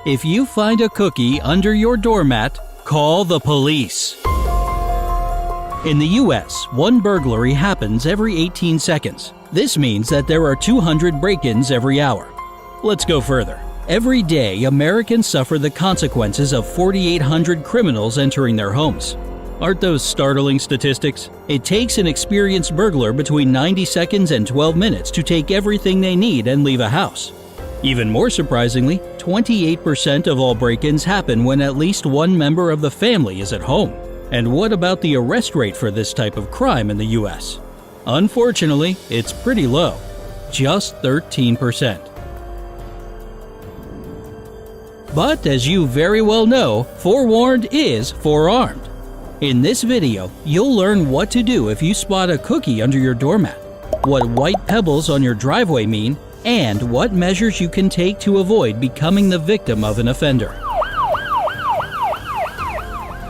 If you find a cookie under your doormat, call the police. In the US, one burglary happens every 18 seconds. This means that there are 200 break-ins every hour. Let's go further. Every day, Americans suffer the consequences of 4,800 criminals entering their homes. Aren't those startling statistics? It takes an experienced burglar between 90 seconds and 12 minutes to take everything they need and leave a house. Even more surprisingly, 28% of all break-ins happen when at least one member of the family is at home. And what about the arrest rate for this type of crime in the US? Unfortunately, it's pretty low, just 13%. But as you very well know, forewarned is forearmed. In this video, you'll learn what to do if you spot a cookie under your doormat, what white pebbles on your driveway mean, and what measures you can take to avoid becoming the victim of an offender.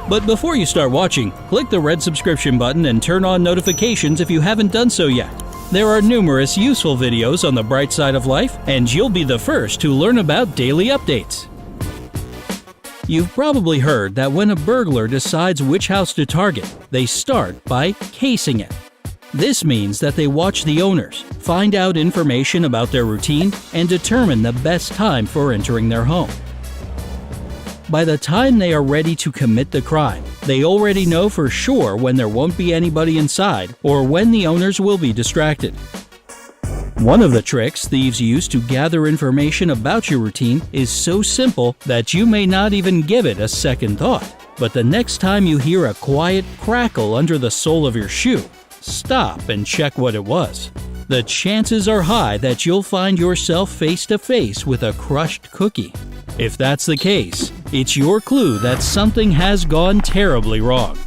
But before you start watching, click the red subscription button and turn on notifications if you haven't done so yet. There are numerous useful videos on the bright side of life, and you'll be the first to learn about daily updates. You've probably heard that when a burglar decides which house to target, they start by casing it. This means that they watch the owners, find out information about their routine, and determine the best time for entering their home. By the time they are ready to commit the crime, they already know for sure when there won't be anybody inside or when the owners will be distracted. One of the tricks thieves use to gather information about your routine is so simple that you may not even give it a second thought. But the next time you hear a quiet crackle under the sole of your shoe, stop and check what it was. The chances are high that you'll find yourself face to face with a crushed cookie. If that's the case, it's your clue that something has gone terribly wrong.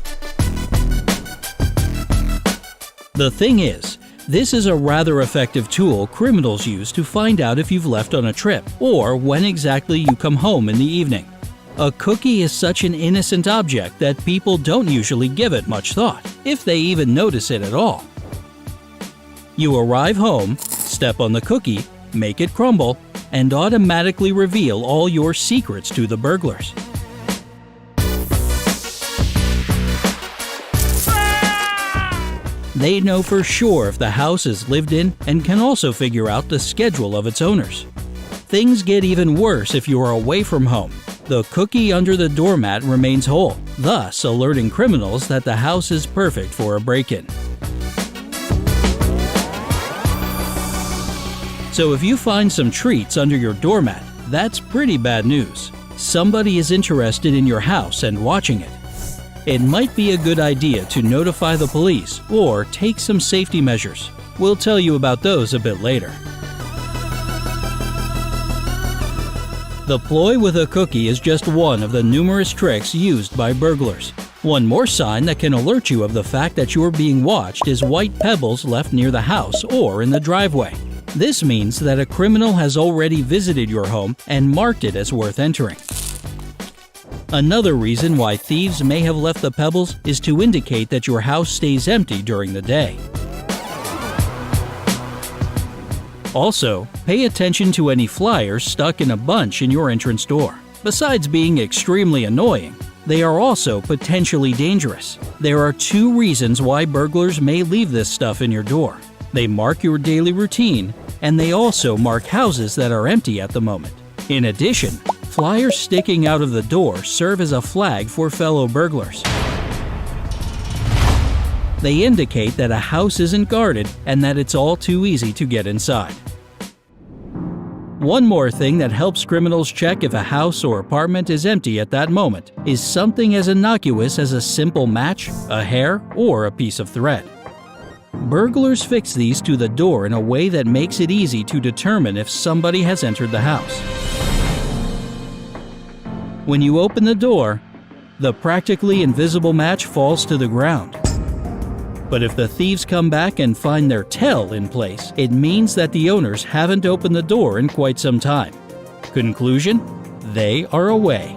The thing is, this is a rather effective tool criminals use to find out if you've left on a trip or when exactly you come home in the evening. A cookie is such an innocent object that people don't usually give it much thought, if they even notice it at all. You arrive home, step on the cookie, make it crumble, and automatically reveal all your secrets to the burglars. They know for sure if the house is lived in and can also figure out the schedule of its owners. Things get even worse if you are away from home. The cookie under the doormat remains whole, thus alerting criminals that the house is perfect for a break-in. So if you find some treats under your doormat, that's pretty bad news. Somebody is interested in your house and watching it. It might be a good idea to notify the police or take some safety measures. We'll tell you about those a bit later. The ploy with a cookie is just one of the numerous tricks used by burglars. One more sign that can alert you of the fact that you're being watched is white pebbles left near the house or in the driveway. This means that a criminal has already visited your home and marked it as worth entering. Another reason why thieves may have left the pebbles is to indicate that your house stays empty during the day. Also, pay attention to any flyers stuck in a bunch in your entrance door. Besides being extremely annoying, they are also potentially dangerous. There are two reasons why burglars may leave this stuff in your door. They mark your daily routine, and they also mark houses that are empty at the moment. In addition, flyers sticking out of the door serve as a flag for fellow burglars. They indicate that a house isn't guarded and that it's all too easy to get inside. One more thing that helps criminals check if a house or apartment is empty at that moment is something as innocuous as a simple match, a hair, or a piece of thread. Burglars fix these to the door in a way that makes it easy to determine if somebody has entered the house. When you open the door, the practically invisible match falls to the ground. But if the thieves come back and find their tell in place, it means that the owners haven't opened the door in quite some time. Conclusion? They are away.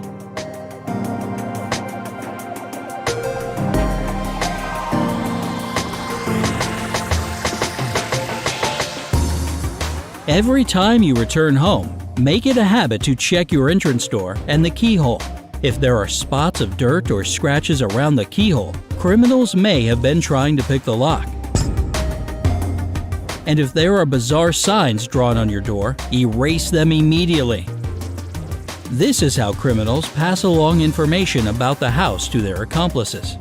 Every time you return home, Make it a habit to check your entrance door and the keyhole. If there are spots of dirt or scratches around the keyhole, criminals may have been trying to pick the lock. And if there are bizarre signs drawn on your door, erase them immediately. This is how criminals pass along information about the house to their accomplices.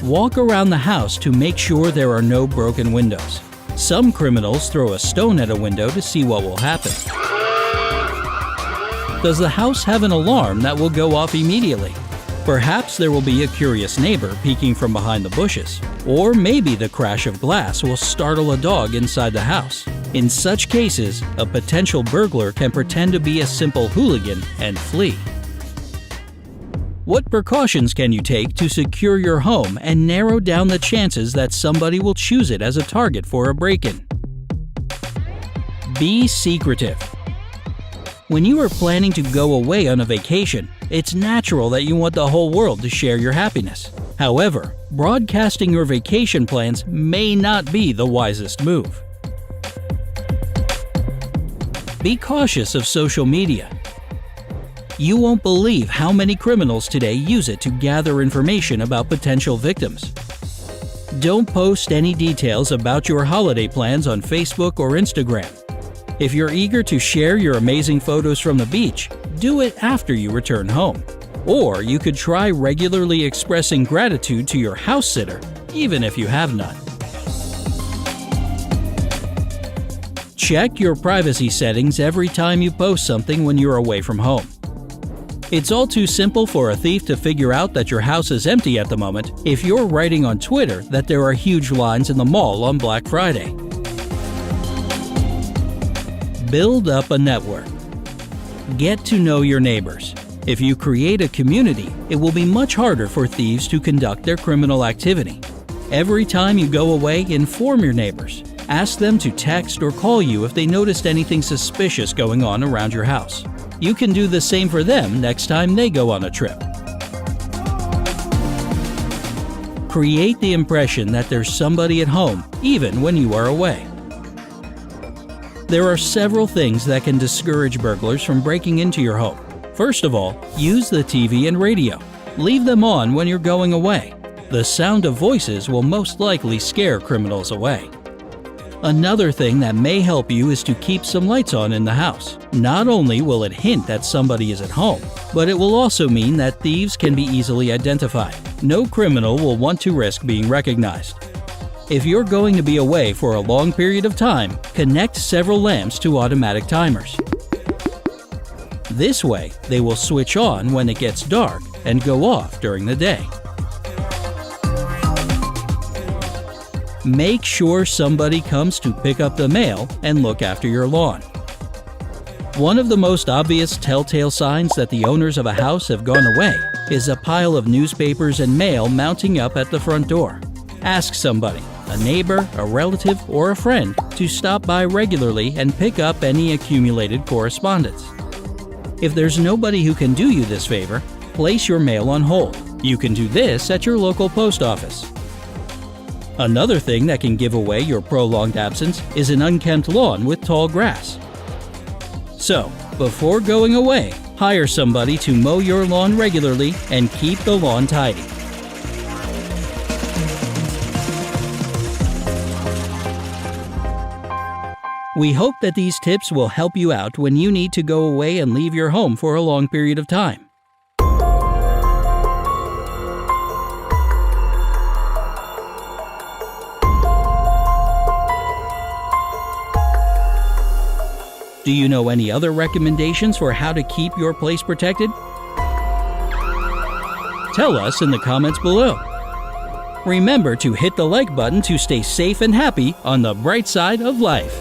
Walk around the house to make sure there are no broken windows. Some criminals throw a stone at a window to see what will happen. Does the house have an alarm that will go off immediately? Perhaps there will be a curious neighbor peeking from behind the bushes. Or maybe the crash of glass will startle a dog inside the house. In such cases, a potential burglar can pretend to be a simple hooligan and flee. What precautions can you take to secure your home and narrow down the chances that somebody will choose it as a target for a break-in? Be secretive. When you are planning to go away on a vacation, it's natural that you want the whole world to share your happiness. However, broadcasting your vacation plans may not be the wisest move. Be cautious of social media. You won't believe how many criminals today use it to gather information about potential victims. Don't post any details about your holiday plans on Facebook or Instagram. If you're eager to share your amazing photos from the beach, do it after you return home. Or you could try regularly expressing gratitude to your house sitter, even if you have none. Check your privacy settings every time you post something when you're away from home. It's all too simple for a thief to figure out that your house is empty at the moment if you're writing on Twitter that there are huge lines in the mall on Black Friday. Build up a network. Get to know your neighbors. If you create a community, it will be much harder for thieves to conduct their criminal activity. Every time you go away, inform your neighbors. Ask them to text or call you if they noticed anything suspicious going on around your house. You can do the same for them next time they go on a trip. Create the impression that there's somebody at home, even when you are away. There are several things that can discourage burglars from breaking into your home. First of all, use the TV and radio. Leave them on when you're going away. The sound of voices will most likely scare criminals away. Another thing that may help you is to keep some lights on in the house. Not only will it hint that somebody is at home, but it will also mean that thieves can be easily identified. No criminal will want to risk being recognized. If you're going to be away for a long period of time, connect several lamps to automatic timers. This way, they will switch on when it gets dark and go off during the day. Make sure somebody comes to pick up the mail and look after your lawn. One of the most obvious telltale signs that the owners of a house have gone away is a pile of newspapers and mail mounting up at the front door. Ask somebody, a neighbor, a relative, or a friend, to stop by regularly and pick up any accumulated correspondence. If there's nobody who can do you this favor, place your mail on hold. You can do this at your local post office. Another thing that can give away your prolonged absence is an unkempt lawn with tall grass. So, before going away, hire somebody to mow your lawn regularly and keep the lawn tidy. We hope that these tips will help you out when you need to go away and leave your home for a long period of time. Do you know any other recommendations for how to keep your place protected? Tell us in the comments below. Remember to hit the like button to stay safe and happy on the bright side of life.